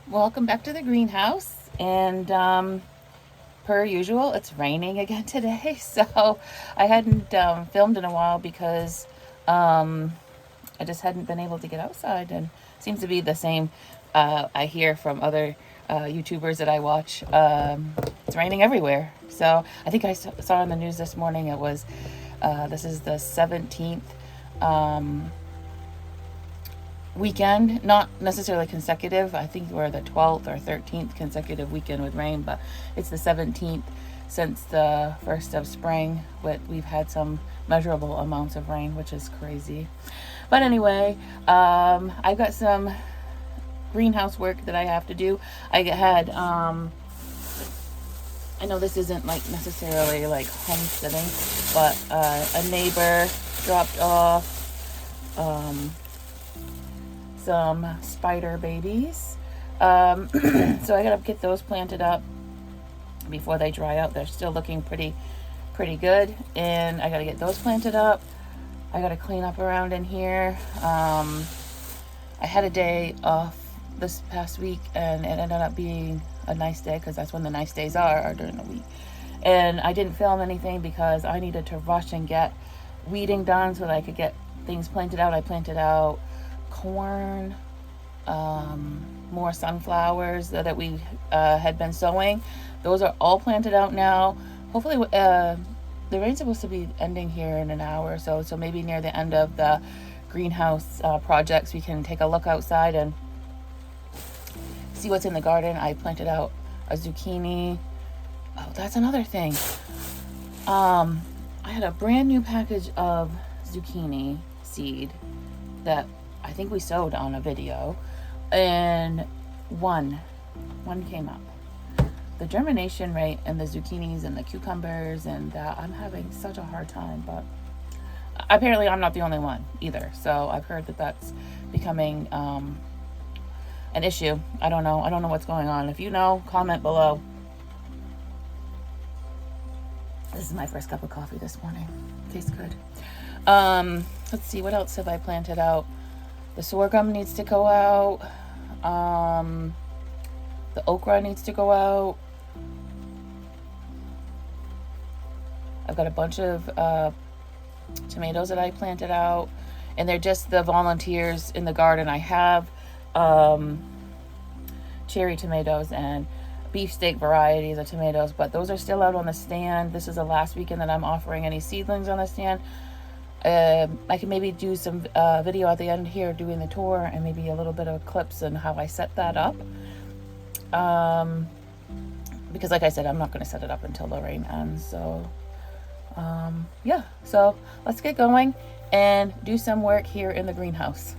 Welcome back to the greenhouse. And per usual, it's raining again today. So I hadn't filmed in a while because I just hadn't been able to get outside. And it seems to be the same. I hear from other YouTubers that I watch. It's raining everywhere. So I think I saw on the news this morning it was this is the 17th weekend, not necessarily consecutive. I think we're the 12th or 13th consecutive weekend with rain, but it's the 17th since the first of spring. But we've had some measurable amounts of rain, which is crazy. But anyway, I've got some greenhouse work that I have to do. I had I know this isn't like necessarily like homesteading, but a neighbor dropped off some spider babies. So I gotta get those planted up before they dry out. They're still looking pretty good, and I gotta get those planted up. I gotta clean up around in here. I had a day off this past week, and it ended up being a nice day because that's when the nice days are during the week. And I didn't film anything because I needed to rush and get weeding done so that I could get things planted out. I planted out corn, more sunflowers that we had been sowing. Those are all planted out now. Hopefully, the rain's supposed to be ending here in an hour or so. So maybe near the end of the greenhouse projects, we can take a look outside and see what's in the garden. I planted out a zucchini. Oh, that's another thing. I had a brand new package of zucchini seed that I think we sowed on a video, and one came up. The germination rate and the zucchinis and the cucumbers and I'm having such a hard time, but apparently I'm not the only one either. So I've heard that that's becoming an issue. I don't know what's going on. If you know, comment below. This is my first cup of coffee this morning. Tastes good. Let's see, what else have I planted out? The sorghum needs to go out. The okra needs to go out. I've got a bunch of tomatoes that I planted out, and they're just the volunteers in the garden. I have cherry tomatoes and beefsteak varieties of tomatoes, but those are still out on the stand. This is the last weekend that I'm offering any seedlings on the stand. I can maybe do some video at the end here doing the tour, and maybe a little bit of clips and how I set that up. Because like I said, I'm not going to set it up until the rain ends. So yeah, so let's get going and do some work here in the greenhouse.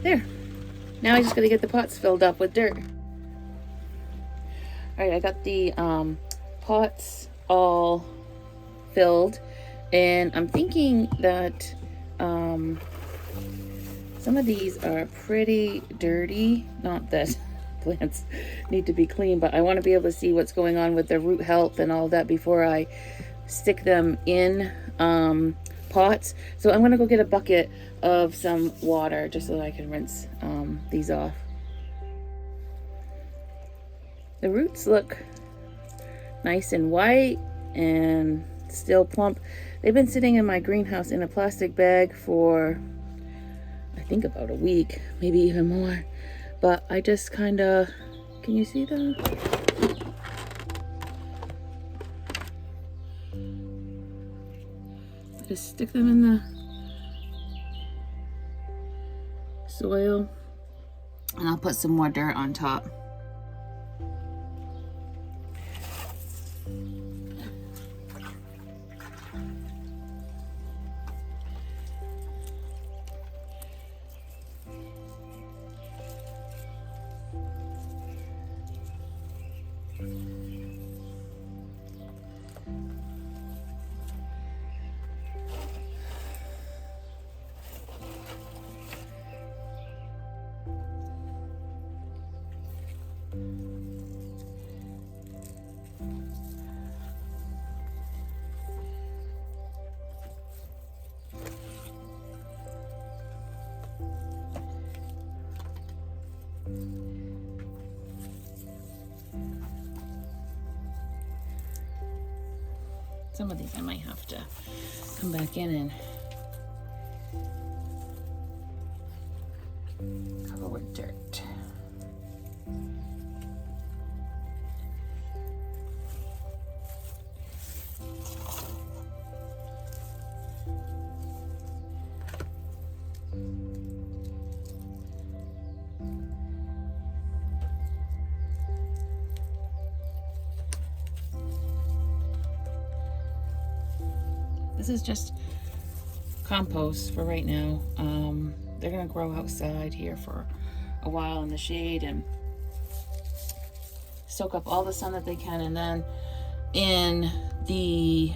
There. Now I just gotta get the pots filled up with dirt. Alright, I got the pots all filled, and I'm thinking that Some of these are pretty dirty. Not that plants need to be clean, but I want to be able to see what's going on with their root health and all that before I stick them in pots. So I'm going to go get a bucket of some water just so that I can rinse these off. The roots look nice and white and still plump. They've been sitting in my greenhouse in a plastic bag for I think about a week, maybe even more. But I just kind of, can you see that? Just stick them in the soil and I'll put some more dirt on top. Some of these I might have to come back in and cover with dirt. This is just compost for right now. They're gonna grow outside here for a while in the shade and soak up all the sun that they can, and then in the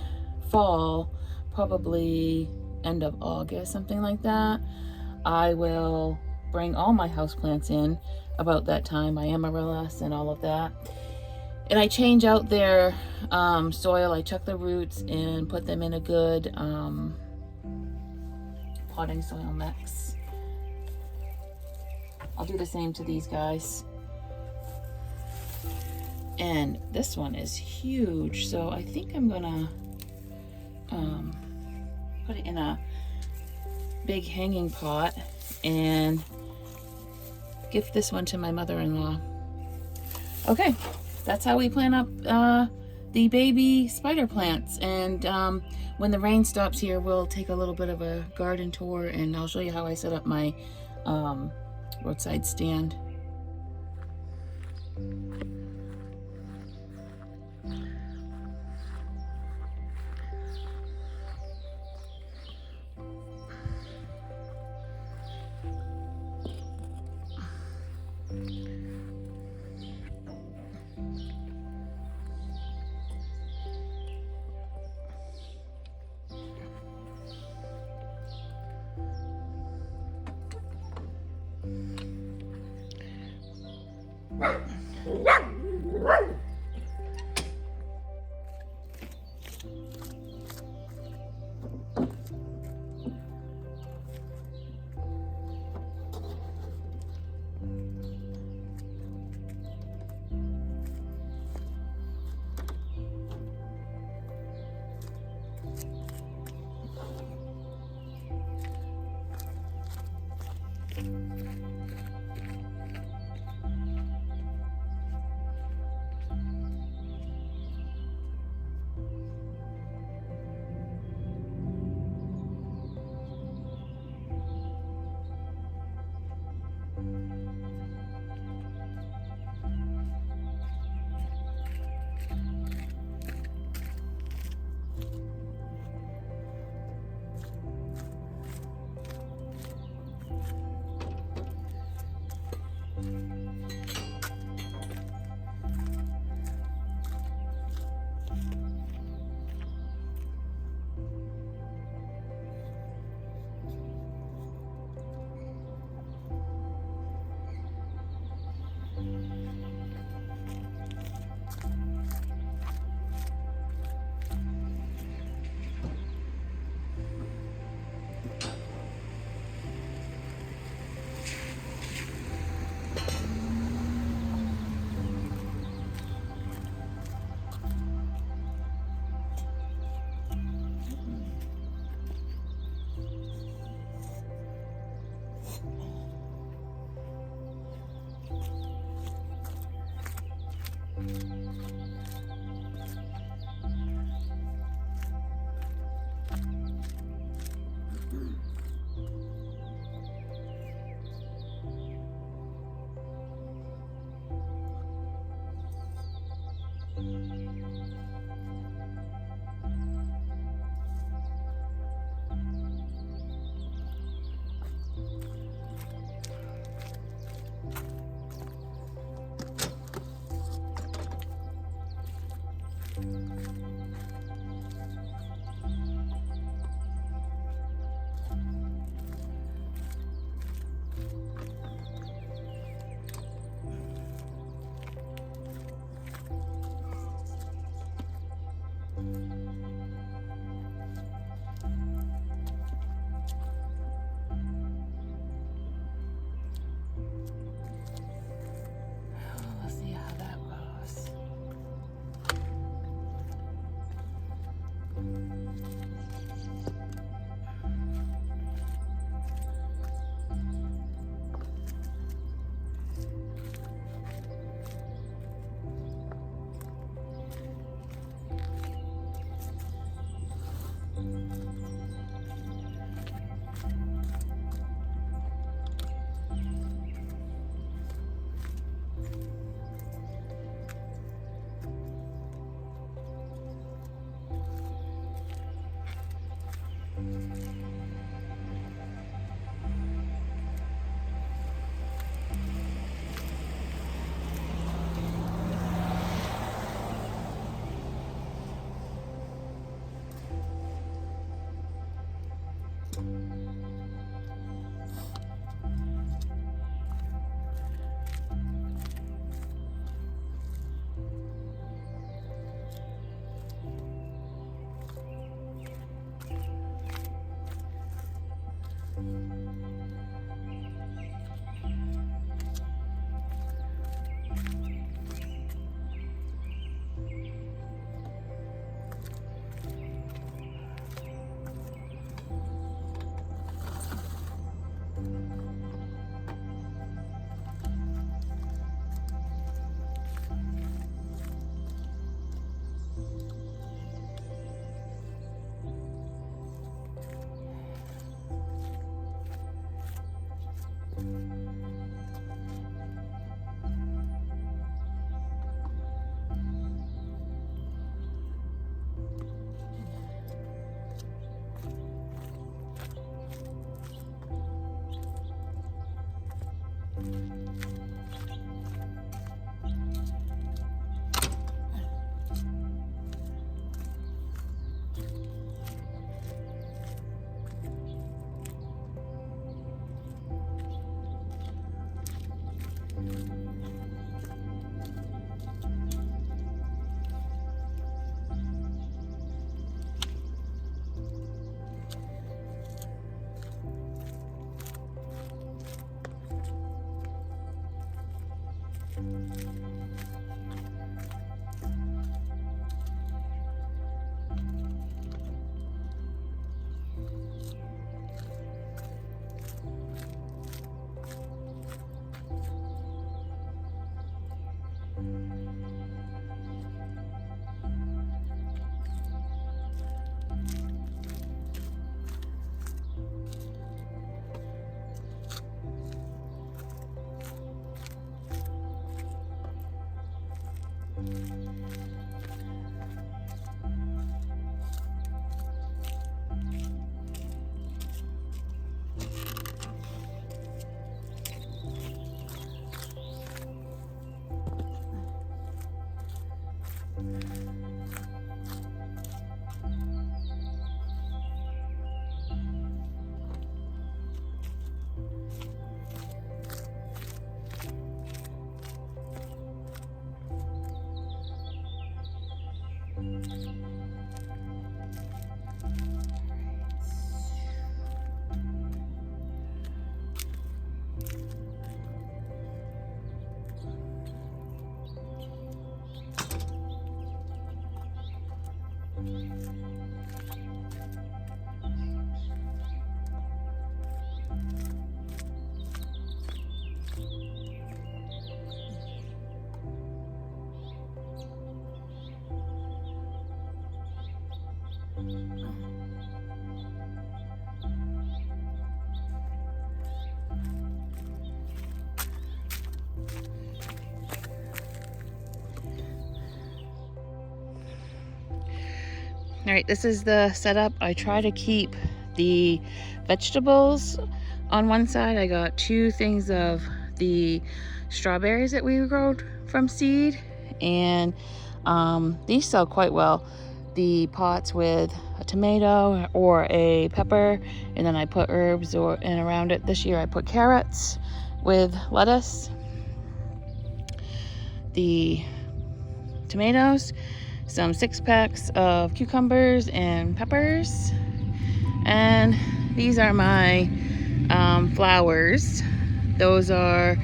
fall, probably end of August, something like that, I will bring all my houseplants in about that time, my amaryllis and all of that. And I change out their soil. I chuck the roots and put them in a good potting soil mix. I'll do the same to these guys. And this one is huge, so I think I'm gonna put it in a big hanging pot and gift this one to my mother-in-law. Okay. That's how we plant up the baby spider plants. And when the rain stops here, we'll take a little bit of a garden tour and I'll show you how I set up my roadside stand. All right, this is the setup. I try to keep the vegetables on one side. I got 2 things of the strawberries that we growed from seed, and these sell quite well. The pots with a tomato or a pepper, and then I put herbs in around it. This year I put carrots with lettuce, the tomatoes, some 6-packs of cucumbers and peppers, and these are my flowers. Those are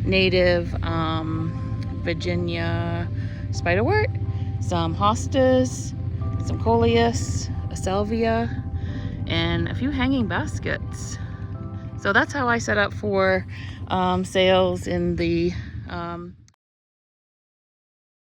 native Virginia spiderwort, some hostas, some coleus, a salvia, and a few hanging baskets. So that's how I set up for sales in the